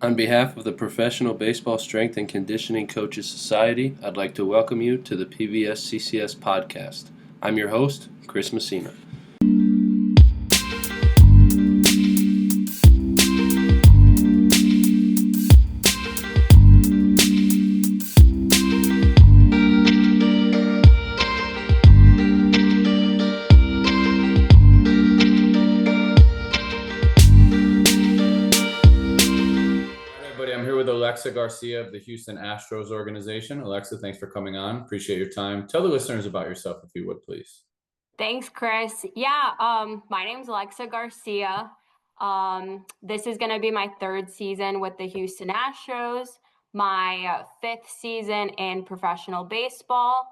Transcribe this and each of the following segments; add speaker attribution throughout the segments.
Speaker 1: On behalf of the Professional Baseball Strength and Conditioning Coaches Society, I'd like to welcome you to the PBSCCS Podcast. I'm your host, Chris Messina.
Speaker 2: Alexa Garcia of the Houston Astros organization. Alexa, thanks for coming on. Appreciate your time. Tell the listeners about yourself, if you would, please.
Speaker 3: Thanks, Chris. My name's Alexa Garcia. This is going to be my third season with the Houston Astros, my fifth season in professional baseball.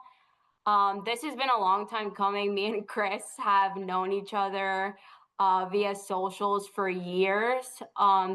Speaker 3: This has been a long time coming. Me and Chris have known each other via socials for years.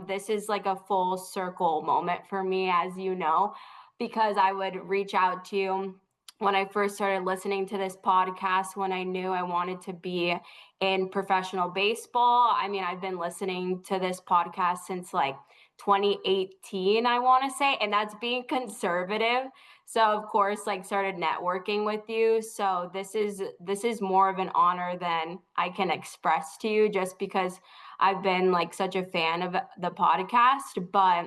Speaker 3: This is like a full circle moment for me, as you know, because I would reach out to you when I first started listening to this podcast, when I knew I wanted to be in professional baseball. I mean, I've been listening to this podcast since like 2018, I want to say, and that's being conservative. So of course, started networking with you. So this is more of an honor than I can express to you, just because I've been such a fan of the podcast. But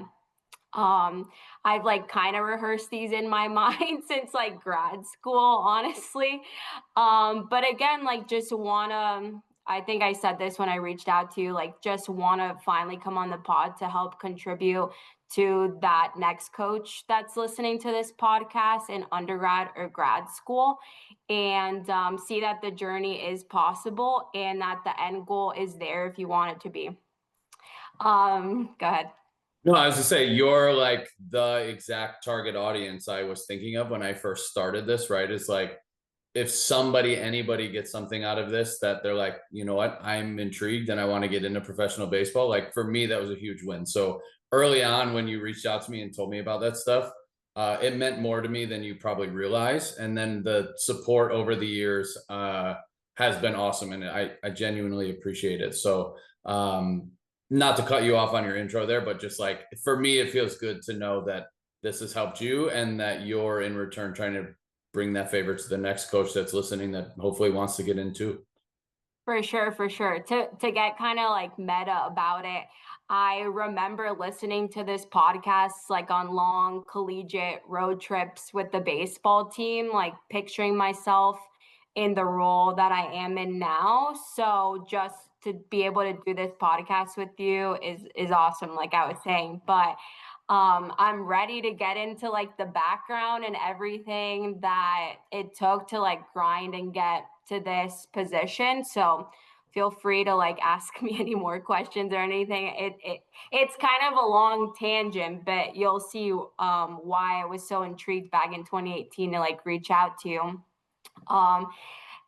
Speaker 3: I've kind of rehearsed these in my mind since grad school, honestly. But again, just wanna, I think I said this when I reached out to you, just wanna finally come on the pod to help contribute to that next coach that's listening to this podcast in undergrad or grad school, and see that the journey is possible and that the end goal is there if you want it to be. Go ahead.
Speaker 2: No, I was to say, you're like the exact target audience I was thinking of when I first started this, right? It's like, if anybody gets something out of this, that they're like, you know what, I'm intrigued and I want to get into professional baseball. Like for me, that was a huge win. So early on, when you reached out to me and told me about that stuff, it meant more to me than you probably realize. And then the support over the years has been awesome. And I genuinely appreciate it. So, not to cut you off on your intro there, but just like, for me, it feels good to know that this has helped you and that you're in return trying to bring that favor to the next coach that's listening that hopefully wants to get into.
Speaker 3: For sure. To get kind of meta about it, I remember listening to this podcast on long collegiate road trips with the baseball team, picturing myself in the role that I am in now. So just to be able to do this podcast with you is awesome, like I was saying. But I'm ready to get into the background and everything that it took to grind and get to this position. So feel free to ask me any more questions or anything. It's kind of a long tangent, but you'll see why I was so intrigued back in 2018 to reach out to you.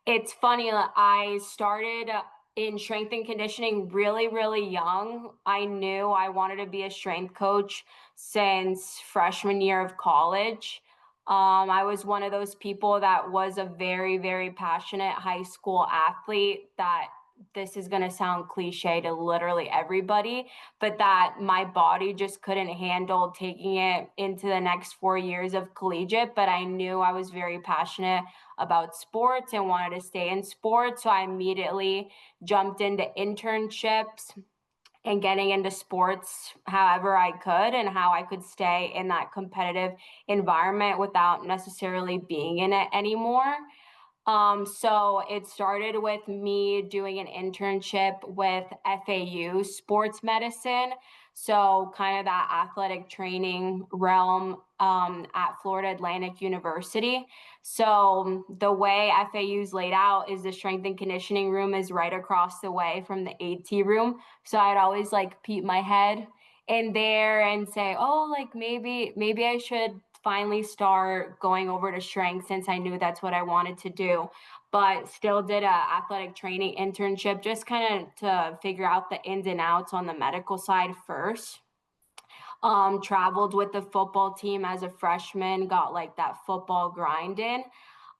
Speaker 3: It's funny, I started in strength and conditioning really, really young. I knew I wanted to be a strength coach since freshman year of college. I was one of those people that was a very, very passionate high school athlete. That this is going to sound cliche to literally everybody, but that my body just couldn't handle taking it into the next 4 years of collegiate. But I knew I was very passionate about sports and wanted to stay in sports. So I immediately jumped into internships and getting into sports however I could, and how I could stay in that competitive environment without necessarily being in it anymore. So it started with me doing an internship with FAU sports medicine. So kind of that athletic training realm at Florida Atlantic University. So the way FAU's laid out is the strength and conditioning room is right across the way from the AT room. So I'd always peep my head in there and say, oh, maybe I should finally start going over to strength, since I knew that's what I wanted to do. But still did a athletic training internship, just kind of to figure out the ins and outs on the medical side first. Traveled with the football team as a freshman, got that football grind in.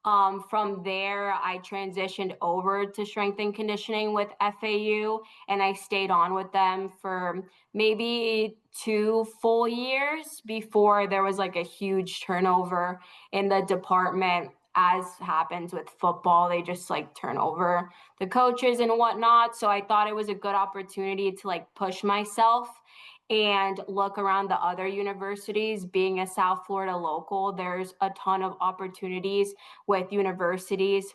Speaker 3: From there, I transitioned over to strength and conditioning with FAU, and I stayed on with them for maybe 2 full years before there was like a huge turnover in the department. As happens with football, they just like turn over the coaches and whatnot. So I thought it was a good opportunity to like push myself and look around the other universities. Being a South Florida local, there's a ton of opportunities with universities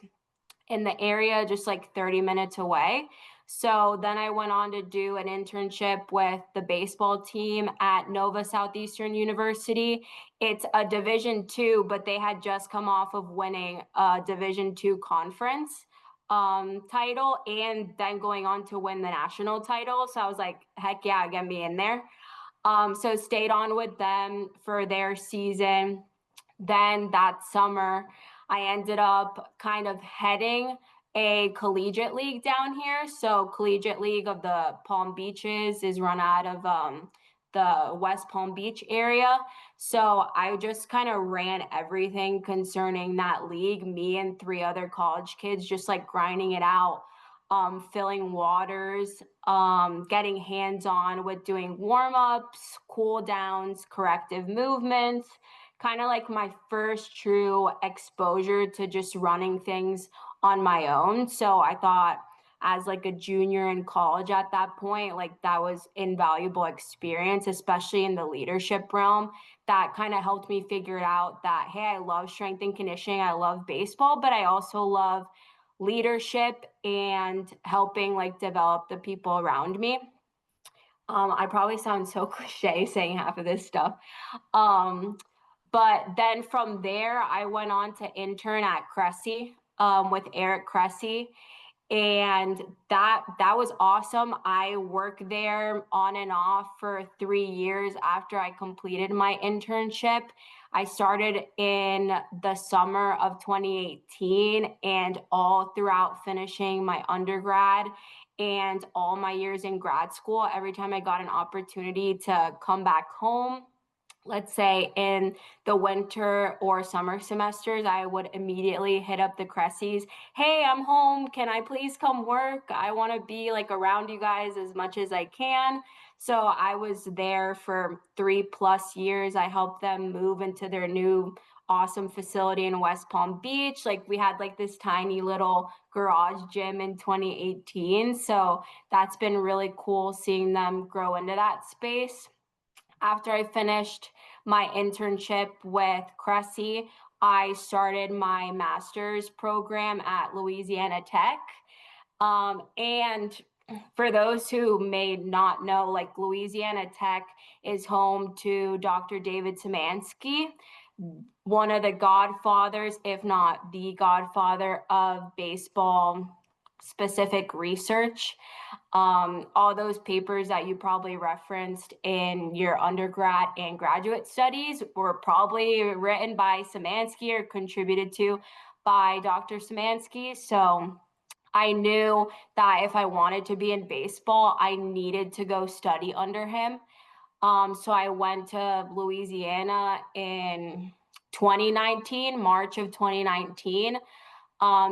Speaker 3: in the area, just like 30 minutes away. So then I went on to do an internship with the baseball team at Nova Southeastern University. It's a Division II, but they had just come off of winning a Division II conference title and then going on to win the national title. So I was like, heck yeah, get me in there. So stayed on with them for their season. Then that summer, I ended up kind of heading a collegiate league down here. So Collegiate League of the Palm Beaches is run out of the West Palm Beach area. So I just kind of ran everything concerning that league, me and 3 other college kids, just like grinding it out, filling waters, getting hands-on with doing warm-ups, cool downs, corrective movements, kind of like my first true exposure to just running things on my own. So I thought as like a junior in college at that point, like that was invaluable experience, especially in the leadership realm. That kind of helped me figure out that, hey, I love strength and conditioning, I love baseball, but I also love leadership and helping like develop the people around me. I probably sound so cliche saying half of this stuff. But then from there, I went on to intern at Cressy with Eric Cressy, and that was awesome. I worked there on and off for 3 years after I completed my internship. I started in the summer of 2018, and all throughout finishing my undergrad and all my years in grad school, every time I got an opportunity to come back home, let's say in the winter or summer semesters, I would immediately hit up the Cressies. Hey, I'm home. Can I please come work? I want to be like around you guys as much as I can. So I was there for 3+ years. I helped them move into their new awesome facility in West Palm Beach. Like we had like this tiny little garage gym in 2018. So that's been really cool seeing them grow into that space. After I finished my internship with Cressy, I started my master's program at Louisiana Tech. And for those who may not know, like Louisiana Tech is home to Dr. David Szymanski, one of the godfathers, if not the godfather of baseball specific research. All those papers that you probably referenced in your undergrad and graduate studies were probably written by Szymanski or contributed to by Dr. Szymanski. So I knew that if I wanted to be in baseball, I needed to go study under him. So I went to Louisiana in 2019, March of 2019.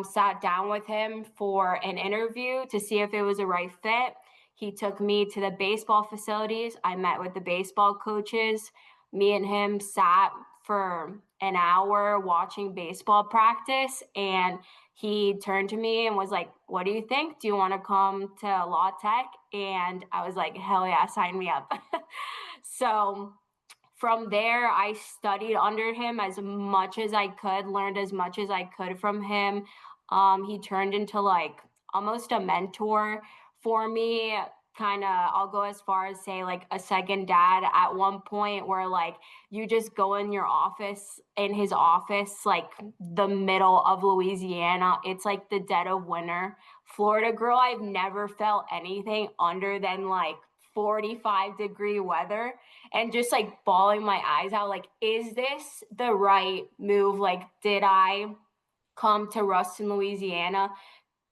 Speaker 3: Sat down with him for an interview to see if it was a right fit. He took me to the baseball facilities. I met with the baseball coaches. Me and him sat for an hour watching baseball practice, and he turned to me and was like, what do you think? Do you want to come to Law Tech? And I was like, hell yeah, sign me up. So from there, I studied under him as much as I could, learned as much as I could from him. He turned into like almost a mentor for me. Kind of, I'll go as far as say like a second dad at one point, where like you just go in your office, in his office, like the middle of Louisiana. It's like the dead of winter. Florida girl, I've never felt anything under than like 45-degree weather, and just like bawling my eyes out, like, is this the right move? Like, did I come to Ruston, Louisiana?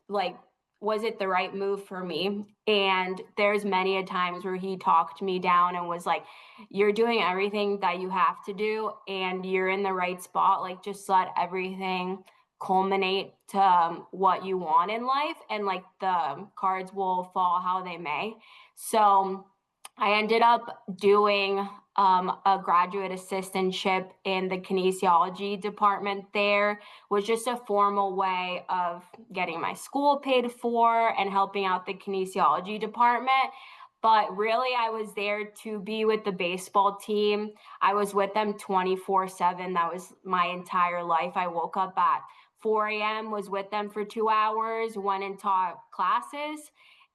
Speaker 3: Like, was it the right move for me? And there's many a times where he talked me down and was like, you're doing everything that you have to do and you're in the right spot. Like, just let everything culminate to what you want in life, and like the cards will fall how they may. So I ended up doing a graduate assistantship in the kinesiology department there, was just a formal way of getting my school paid for and helping out the kinesiology department. But really, I was there to be with the baseball team. I was with them 24/7. That was my entire life. I woke up at 4 a.m., was with them for 2 hours, went and taught classes,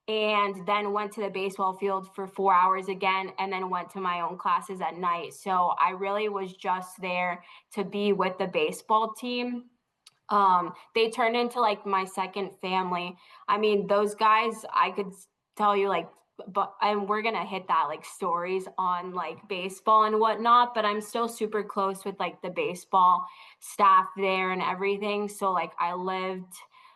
Speaker 3: and then went to the baseball field for 4 hours again, and then went to my own classes at night. So I really was just there to be with the baseball team. They turned into like my second family. I mean, those guys, I could tell you like, and we're gonna hit that like stories on like baseball and whatnot, but I'm still super close with like the baseball staff there and everything. So like I lived,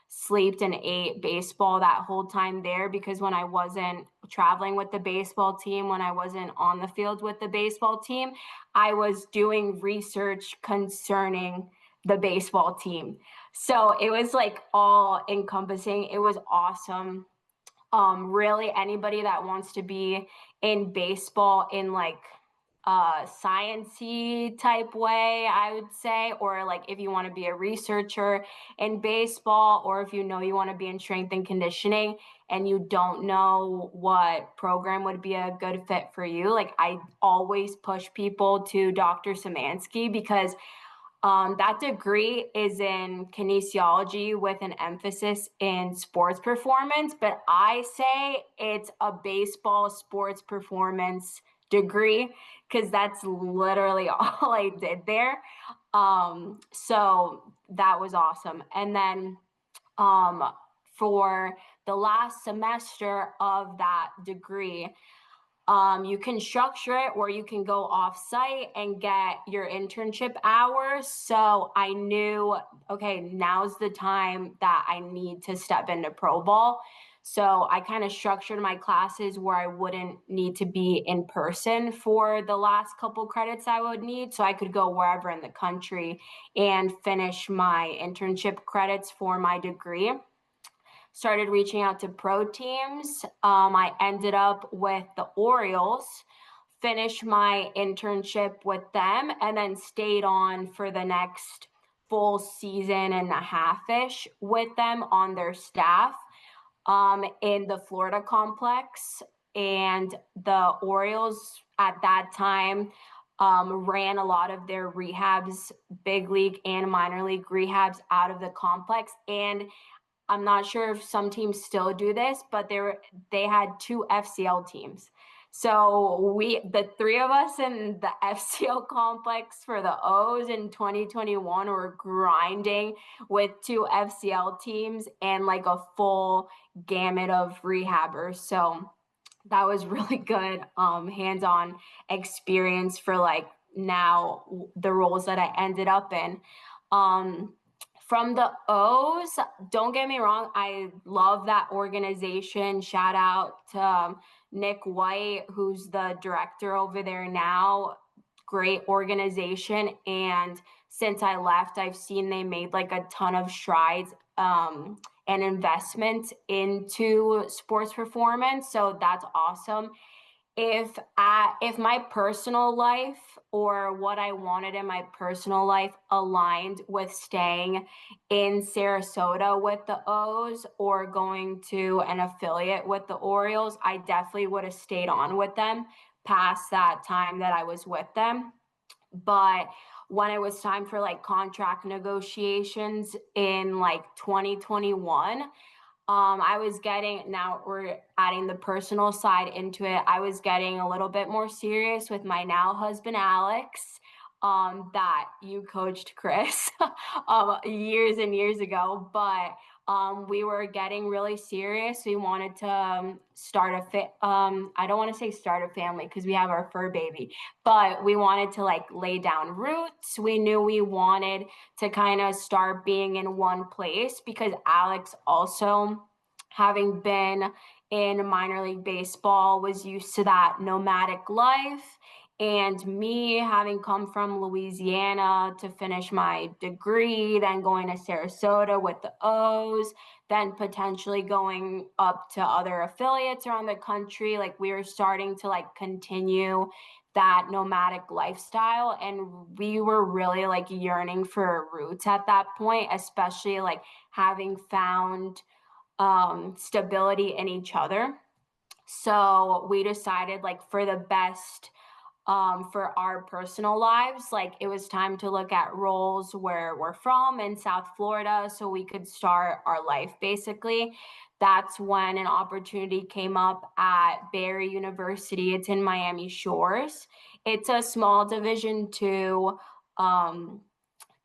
Speaker 3: slept, and ate baseball that whole time there, because when I wasn't traveling with the baseball team, when I wasn't on the field with the baseball team, I was doing research concerning the baseball team. So it was like all encompassing. It was awesome. Really, anybody that wants to be in baseball in like a sciencey type way, I would say, or like if you want to be a researcher in baseball, or if you know you want to be in strength and conditioning and you don't know what program would be a good fit for you, like I always push people to Dr. Szymanski, because that degree is in kinesiology with an emphasis in sports performance, but I say it's a baseball sports performance degree, because that's literally all I did there. So that was awesome. And then for the last semester of that degree, you can structure it, or you can go off site and get your internship hours. So I knew, okay, now's the time that I need to step into pro ball. So I kind of structured my classes where I wouldn't need to be in person for the last couple credits I would need. So I could go wherever in the country and finish my internship credits for my degree. Started reaching out to pro teams. I ended up with the Orioles, finished my internship with them, and then stayed on for the next full season and a half-ish with them on their staff in the Florida complex. And the Orioles at that time ran a lot of their rehabs, big league and minor league rehabs, out of the complex. And I'm not sure if some teams still do this, but they had 2 FCL teams. So the 3 of us in the FCL complex for the O's in 2021 were grinding with 2 FCL teams and like a full gamut of rehabbers. So that was really good hands-on experience for like now the roles that I ended up in. From the O's, don't get me wrong, I love that organization. Shout out to Nick White, who's the director over there now. Great organization. And since I left, I've seen they made like a ton of strides and investment into sports performance. So that's awesome. If my personal life or what I wanted in my personal life aligned with staying in Sarasota with the O's or going to an affiliate with the Orioles, I definitely would have stayed on with them past that time that I was with them. But when it was time for like contract negotiations in like 2021, I was getting, now we're adding the personal side into it. I was getting a little bit more serious with my now husband, Alex, that you coached, Chris, years and years ago. But we were getting really serious. We wanted to start I don't want to say start a family because we have our fur baby, but we wanted to like lay down roots. We knew we wanted to kind of start being in one place, because Alex also, having been in minor league baseball, was used to that nomadic life. And me having come from Louisiana to finish my degree, then going to Sarasota with the O's, then potentially going up to other affiliates around the country, like we were starting to like continue that nomadic lifestyle, and we were really like yearning for roots at that point, especially like having found stability in each other. So we decided like for the best for our personal lives, like it was time to look at roles where we're from in South Florida so we could start our life basically. That's when an opportunity came up at Barry University. It's in Miami Shores. It's a small Division II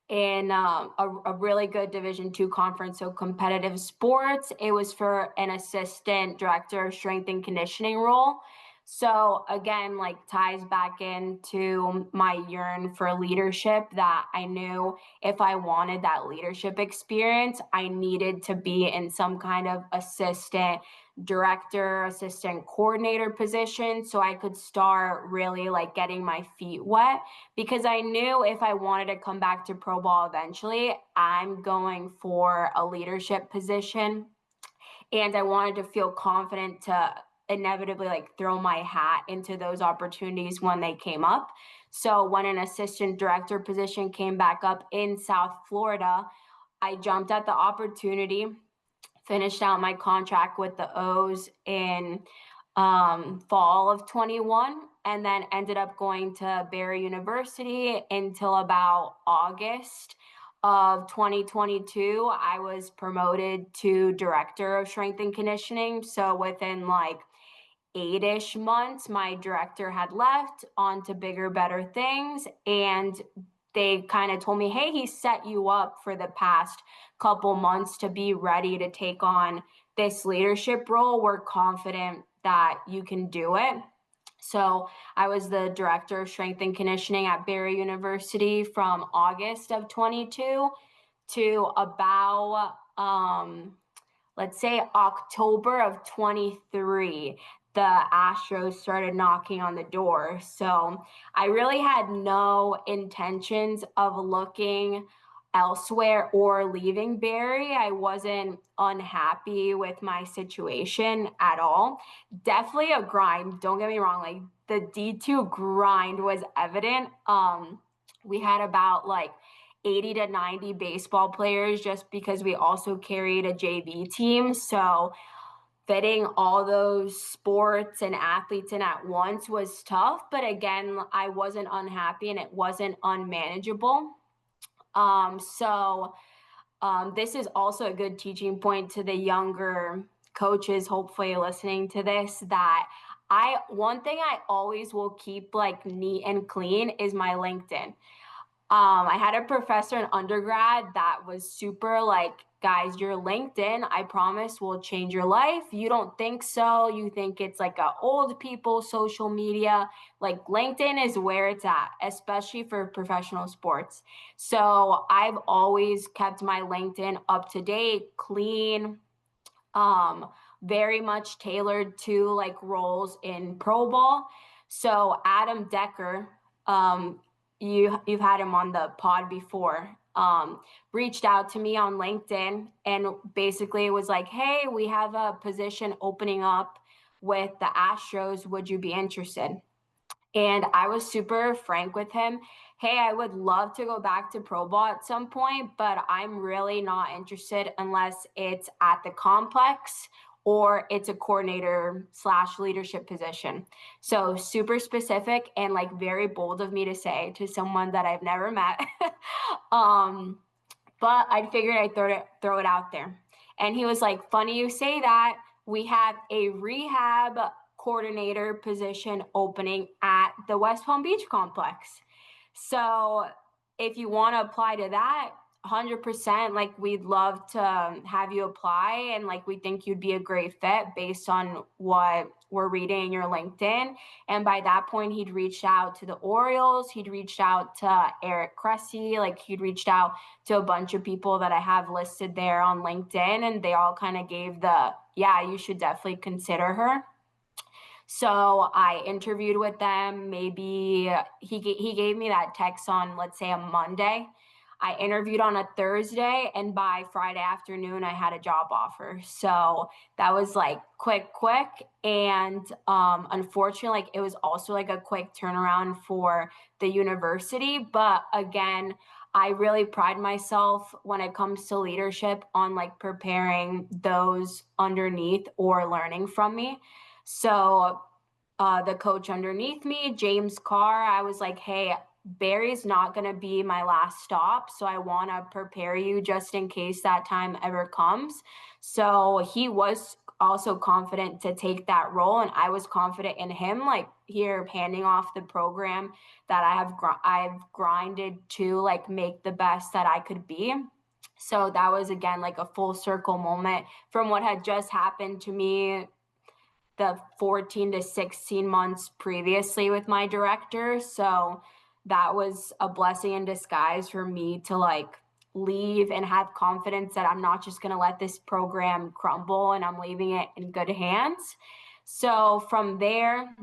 Speaker 3: in a really good Division II conference, so competitive sports. It was for an assistant director of strength and conditioning role. So again, like ties back into my yearn for leadership, that I knew if I wanted that leadership experience, I needed to be in some kind of assistant director, assistant coordinator position so I could start really like getting my feet wet, because I knew if I wanted to come back to pro ball eventually, I'm going for a leadership position. And I wanted to feel confident to inevitably like throw my hat into those opportunities when they came up. So when an assistant director position came back up in South Florida, I jumped at the opportunity, finished out my contract with the O's in fall of 21, and then ended up going to Barry University until about August of 2022. I was promoted to director of strength and conditioning. So within like 8-ish months, my director had left on to bigger, better things. And they kind of told me, hey, he set you up for the past couple months to be ready to take on this leadership role. We're confident that you can do it. So I was the director of strength and conditioning at Barry University from August of 22 to about, let's say October of 23. The Astros started knocking on the door. So I really had no intentions of looking elsewhere or leaving Barry. I wasn't unhappy with my situation at all. Definitely a grind. Don't get me wrong. Like the D2 grind was evident. We had about like 80 to 90 baseball players just because we also carried a JV team. So fitting all those sports and athletes in at once was tough. But again, I wasn't unhappy and it wasn't unmanageable. This is also a good teaching point to the younger coaches, hopefully listening to this, that one thing I always will keep like neat and clean is my LinkedIn. I had a professor in undergrad that was super like, guys, your LinkedIn, I promise, will change your life. You don't think so. You think it's like a old people social media. Like LinkedIn is where it's at, especially for professional sports. So I've always kept my LinkedIn up to date, clean, very much tailored to like roles in pro ball. So Adam Decker, you've had him on the pod before, reached out to me on LinkedIn and basically was like, hey, we have a position opening up with the Astros. Would you be interested? And I was super frank with him. Hey, I would love to go back to pro ball at some point, but I'm really not interested unless it's at the complex or it's a coordinator / leadership position. So super specific and like very bold of me to say to someone that I've never met. But I figured I'd throw it out there. And he was like, funny you say that. We have a rehab coordinator position opening at the West Palm Beach complex. So if you want to apply to that, 100%, like we'd love to have you apply, and like we think you'd be a great fit based on what we're reading in your LinkedIn. And by that point, he'd reached out to the Orioles, he'd reached out to Eric Cressy, like he'd reached out to a bunch of people that I have listed there on LinkedIn, and they all kind of gave the, yeah, you should definitely consider her. So I interviewed with them. Maybe he gave me that text on, let's say, a Monday. I interviewed on a Thursday, and by Friday afternoon, I had a job offer. So that was like quick. And unfortunately, like it was also like a quick turnaround for the university. But again, I really pride myself when it comes to leadership on like preparing those underneath or learning from me. So the coach underneath me, James Carr, I was like, hey, Barry's not going to be my last stop. So I want to prepare you just in case that time ever comes. So he was also confident to take that role. And I was confident in him, like here handing off the program that I've grinded to like make the best that I could be. So that was, again, like a full circle moment from what had just happened to me the 14 to 16 months previously with my director. So that was a blessing in disguise for me to like leave and have confidence that I'm not just going to let this program crumble and I'm leaving it in good hands. So from there,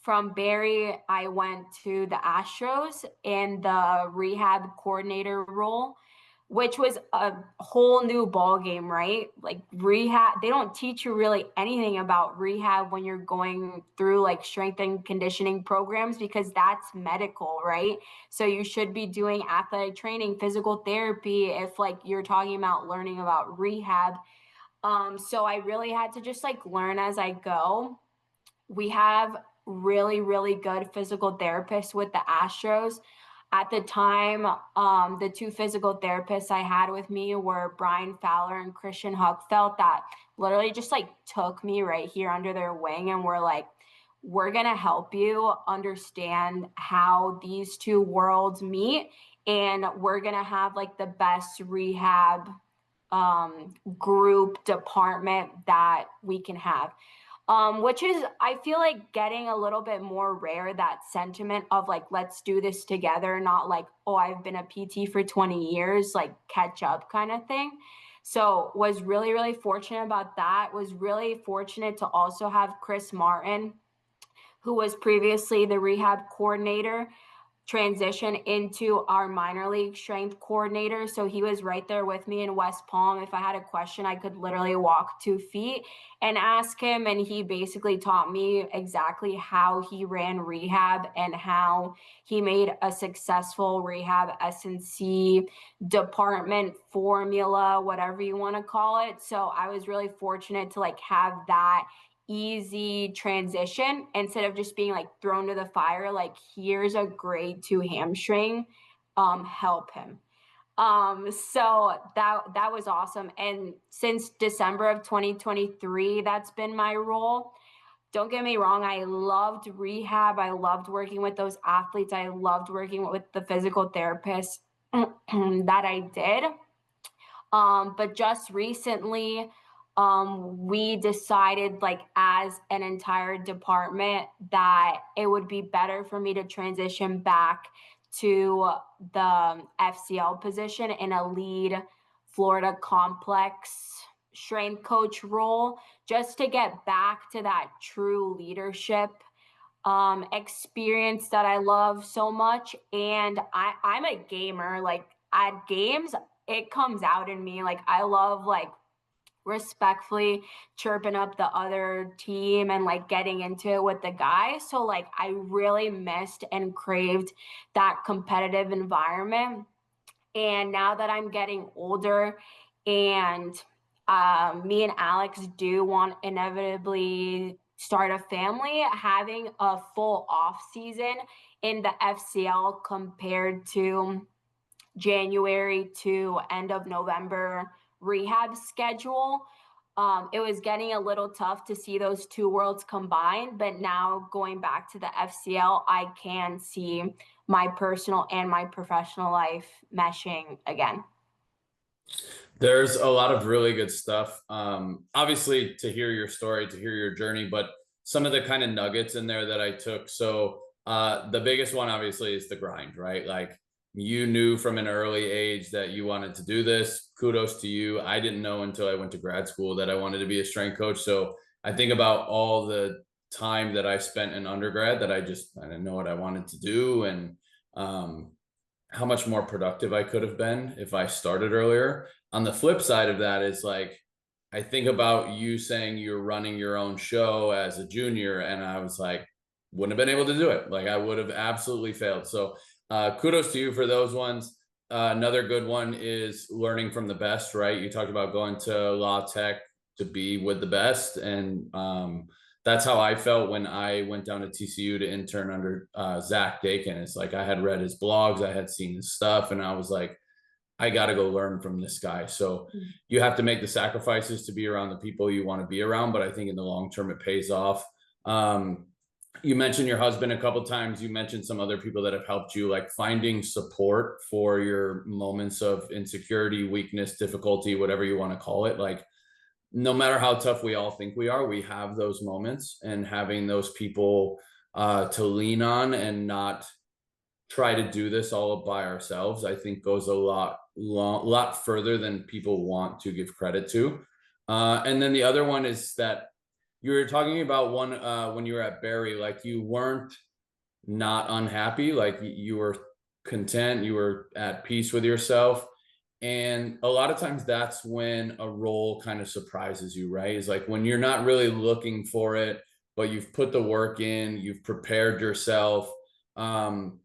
Speaker 3: from Barry, I went to the Astros in the rehab coordinator role, which was a whole new ball game, right? Like rehab, they don't teach you really anything about rehab when you're going through like strength and conditioning programs, because that's medical, right? So you should be doing athletic training, physical therapy, if like you're talking about learning about rehab. So I really had to just like learn as I go. We have really good physical therapists with the Astros. At the time, the two physical therapists I had with me were Brian Fowler and Christian Huckfeld, that literally just like took me right here under their wing and were like, we're going to help you understand how these two worlds meet. And we're going to have like the best rehab group department that we can have. Which is, I feel like, getting a little bit more rare, that sentiment of like, let's do this together, not like, oh, I've been a PT for 20 years, like catch up kind of thing. So was really fortunate about that. Was really fortunate to also have Chris Martin, who was previously the rehab coordinator, transition into our minor league strength coordinator. So he was right there with me in West Palm. If I had a question, I could literally walk 2 feet and ask him. And he basically taught me exactly how he ran rehab and how he made a successful rehab S&C department formula, whatever you want to call it. So I was really fortunate to like have that easy transition instead of just being like thrown to the fire, like here's a grade 2 hamstring, help him. So that was awesome. And since December of 2023, that's been my role. Don't get me wrong, I loved rehab, I loved working with those athletes, I loved working with the physical therapists that I did. But just recently, we decided, like as an entire department, that it would be better for me to transition back to the FCL position in a lead Florida complex strength coach role, just to get back to that true leadership experience that I love so much. And I'm a gamer. Like at games, it comes out in me. Like I love like respectfully chirping up the other team and like getting into it with the guys. So like I really missed and craved that competitive environment. And now that I'm getting older and me and Alex do want inevitably start a family, having a full off season in the FCL compared to January to end of November rehab schedule, it was getting a little tough to see those two worlds combined. But now going back to the FCL, I can see my personal and my professional life meshing again.
Speaker 2: There's a lot of really good stuff. Obviously, to hear your story, to hear your journey, but some of the kind of nuggets in there that I took. So the biggest one, obviously, is the grind, right? Like you knew from an early age that you wanted to do this. Kudos to you. I didn't know until I went to grad school that I wanted to be a strength coach. So I think about all the time that I spent in undergrad that I didn't know what I wanted to do, and how much more productive I could have been if I started earlier. On the flip side of that is like, I think about you saying you're running your own show as a junior, and I was like, wouldn't have been able to do it. Like I would have absolutely failed. So kudos to you for those ones. Another good one is learning from the best, right? You talked about going to law tech to be with the best. And that's how I felt when I went down to TCU to intern under Zach Dakin. It's like I had read his blogs, I had seen his stuff, and I was like, I got to go learn from this guy. So you have to make the sacrifices to be around the people you want to be around. But I think in the long term, it pays off. You mentioned your husband a couple of times. You mentioned some other people that have helped you, like finding support for your moments of insecurity, weakness, difficulty, whatever you want to call it. Like, no matter how tough we all think we are, we have those moments, and having those people to lean on and not try to do this all by ourselves, I think goes a lot further than people want to give credit to. And then the other one is that you were talking about one when you were at Barry, like you weren't not unhappy, like you were content, you were at peace with yourself. And a lot of times that's when a role kind of surprises you, right? Is like when you're not really looking for it, but you've put the work in, you've prepared yourself. And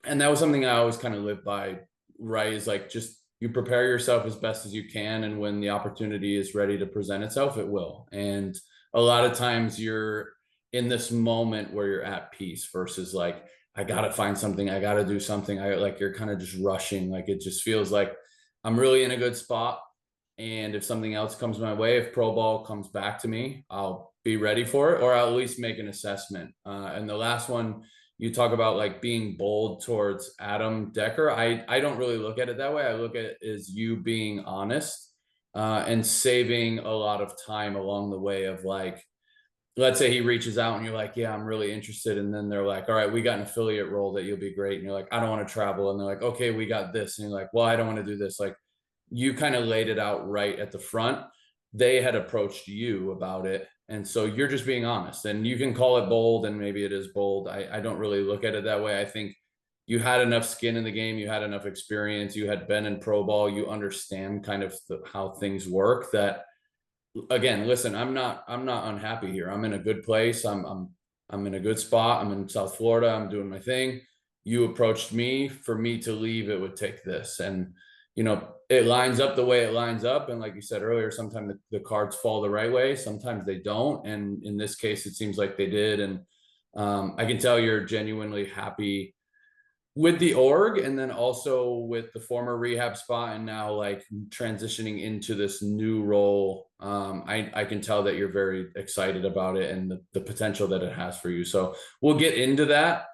Speaker 2: that was something I always kind of lived by, right? Is like, just you prepare yourself as best as you can. And when the opportunity is ready to present itself, it will. And a lot of times you're in this moment where you're at peace versus like, I got to find something, I got to do something. You're kind of just rushing. Like, it just feels like I'm really in a good spot. And if something else comes my way, if pro ball comes back to me, I'll be ready for it, or I'll at least make an assessment. And the last one, you talk about like being bold towards Adam Decker. I don't really look at it that way. I look at it as you being honest and saving a lot of time along the way of like, let's say he reaches out and you're like, yeah, I'm really interested. And then they're like, all right, we got an affiliate role that you'll be great. And you're like, I don't want to travel. And they're like, okay, we got this. And you're like, well, I don't want to do this. Like, you kind of laid it out right at the front. They had approached you about it. And so you're just being honest, and you can call it bold, and maybe it is bold. I don't really look at it that way. I think you had enough skin in the game. You had enough experience. You had been in pro ball. You understand kind of how things work. That, again, listen, I'm not unhappy here. I'm in a good place. I'm in a good spot. I'm in South Florida. I'm doing my thing. You approached me. For me to leave, it would take this. And, it lines up the way it lines up. And like you said earlier, sometimes the cards fall the right way. Sometimes they don't. And in this case, it seems like they did. And I can tell you're genuinely happy with the org, and then also with the former rehab spot, and now like transitioning into this new role. I can tell that you're very excited about it and the potential that it has for you. So we'll get into that.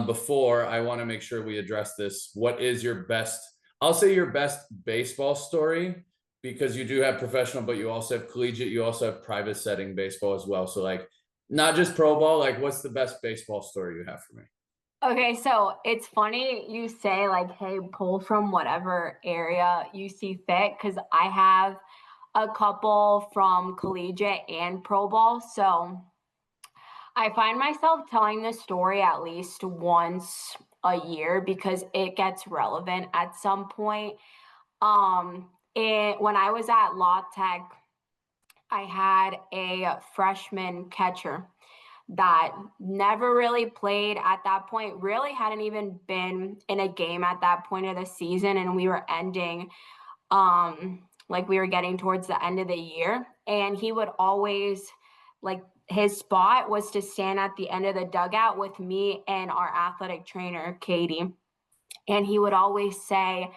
Speaker 2: Before, I want to make sure we address this. What is your best, I'll say your best baseball story, because you do have professional, but you also have collegiate, you also have private setting baseball as well. So like, not just pro ball, like what's the best baseball story you have for me?
Speaker 3: Okay, so it's funny you say like, hey, pull from whatever area you see fit, because I have a couple from collegiate and pro ball. So I find myself telling this story at least once a year because it gets relevant at some point. When I was at Law Tech, I had a freshman catcher that never really played at that point, really hadn't even been in a game at that point of the season. And we were ending, like we were getting towards the end of the year. And he would always, like, his spot was to stand at the end of the dugout with me and our athletic trainer, Katie. And he would always say,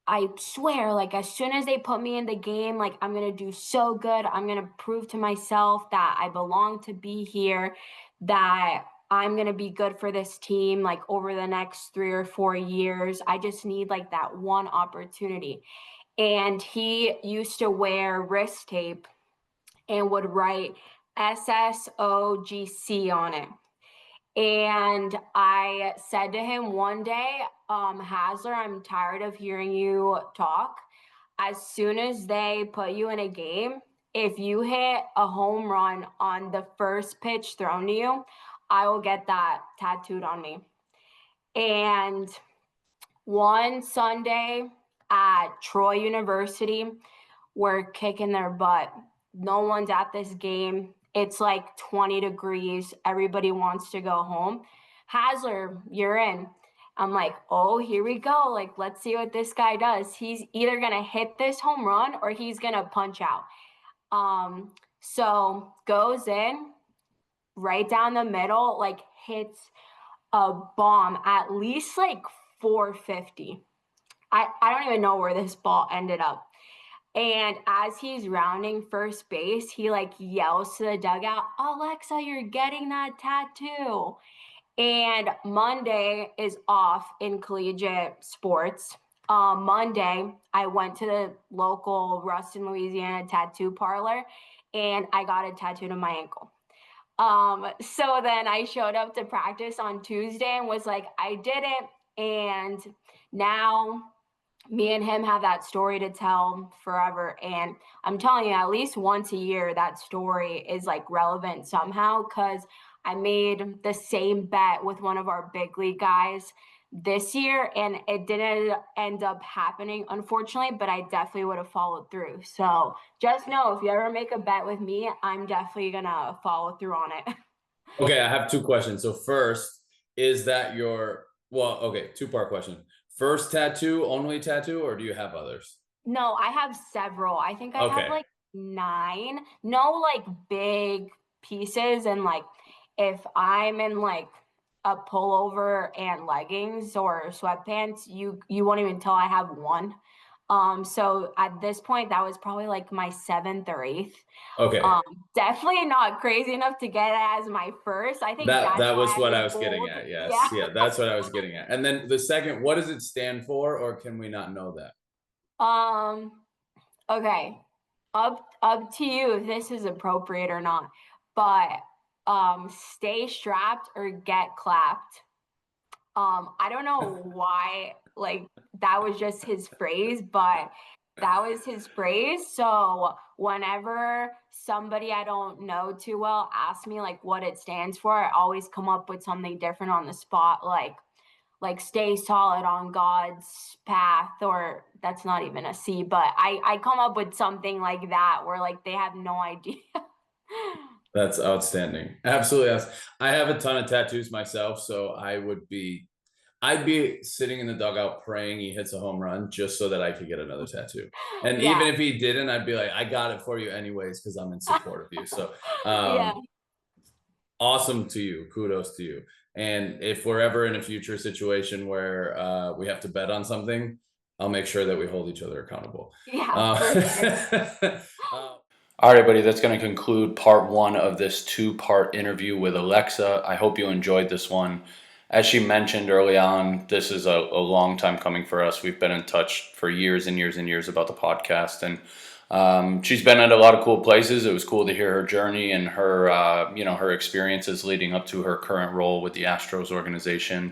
Speaker 3: I swear, like, as soon as they put me in the game, like, I'm going to do so good. I'm going to prove to myself that I belong to be here, that I'm going to be good for this team, like, over the next 3 or 4 years. I just need, like, that one opportunity. And he used to wear wrist tape and would write SSOGC on it. And I said to him one day, Hasler, I'm tired of hearing you talk. As soon as they put you in a game, if you hit a home run on the first pitch thrown to you, I will get that tattooed on me. And one Sunday at Troy University, we're kicking their butt. No one's at this game. It's like 20 degrees. Everybody wants to go home. Hasler, you're in. I'm like, oh, here we go. Like, let's see what this guy does. He's either going to hit this home run or he's going to punch out. So goes in right down the middle, like hits a bomb at least like 450. I don't even know where this ball ended up. And as he's rounding first base, he like yells to the dugout, Alexa, you're getting that tattoo. And Monday is off in collegiate sports. Monday, I went to the local Ruston, Louisiana tattoo parlor, and I got a tattoo to my ankle. So then I showed up to practice on Tuesday and was like, I did it. And now me and him have that story to tell forever. And I'm telling you, at least once a year, that story is like relevant somehow, because I made the same bet with one of our big league guys this year, and it didn't end up happening, unfortunately, but I definitely would have followed through. So just know, if you ever make a bet with me, I'm definitely going to follow through on it.
Speaker 2: Okay, I have two questions. So first, is that two-part question. First tattoo, only tattoo, or do you have others?
Speaker 3: No, I have several. I think I have like 9. No, like big pieces. And like, if I'm in like a pullover and leggings or sweatpants, you won't even tell I have one. So at this point, that was probably like my 7th or 8th.
Speaker 2: Okay.
Speaker 3: Definitely not crazy enough to get it as my first. I think
Speaker 2: that was what I was getting at. Yes. Yeah, that's what I was getting at. And then the second, what does it stand for, or can we not know that?
Speaker 3: Okay. Up to you if this is appropriate or not. But stay strapped or get clapped. I don't know why, like, that was just his phrase, but that was his phrase. So whenever somebody I don't know too well asks me like what it stands for, I always come up with something different on the spot, like stay solid on God's path, or that's not even a C, but I come up with something like that where like they have no idea.
Speaker 2: That's outstanding. Absolutely. I have a ton of tattoos myself, so I'd be sitting in the dugout praying he hits a home run just so that I could get another tattoo. And even if he didn't, I'd be like, I got it for you anyways, because I'm in support of you. So awesome to you. Kudos to you. And if we're ever in a future situation where we have to bet on something, I'll make sure that we hold each other accountable.
Speaker 1: All right, buddy, that's going to conclude part 1 of this 2-part interview with Alexa. I hope you enjoyed this one. As she mentioned early on, this is a long time coming for us. We've been in touch for years and years and years about the podcast, and she's been at a lot of cool places. It was cool to hear her journey and her, her experiences leading up to her current role with the Astros organization.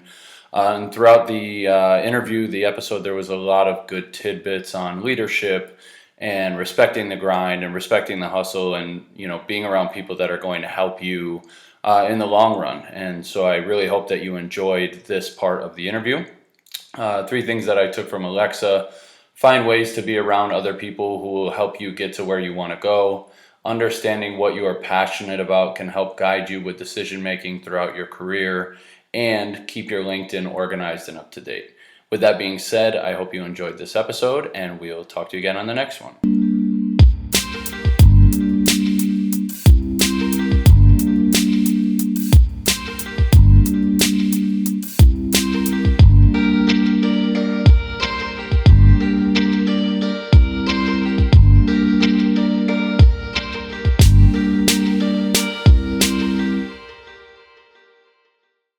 Speaker 1: And throughout the interview, the episode, there was a lot of good tidbits on leadership and respecting the grind and respecting the hustle, and being around people that are going to help you in the long run. And so I really hope that you enjoyed this part of the interview. 3 things that I took from Alexa: find ways to be around other people who will help you get to where you want to go. Understanding what you are passionate about can help guide you with decision making throughout your career, and keep your LinkedIn organized and up to date. With that being said, I hope you enjoyed this episode, and we'll talk to you again on the next one.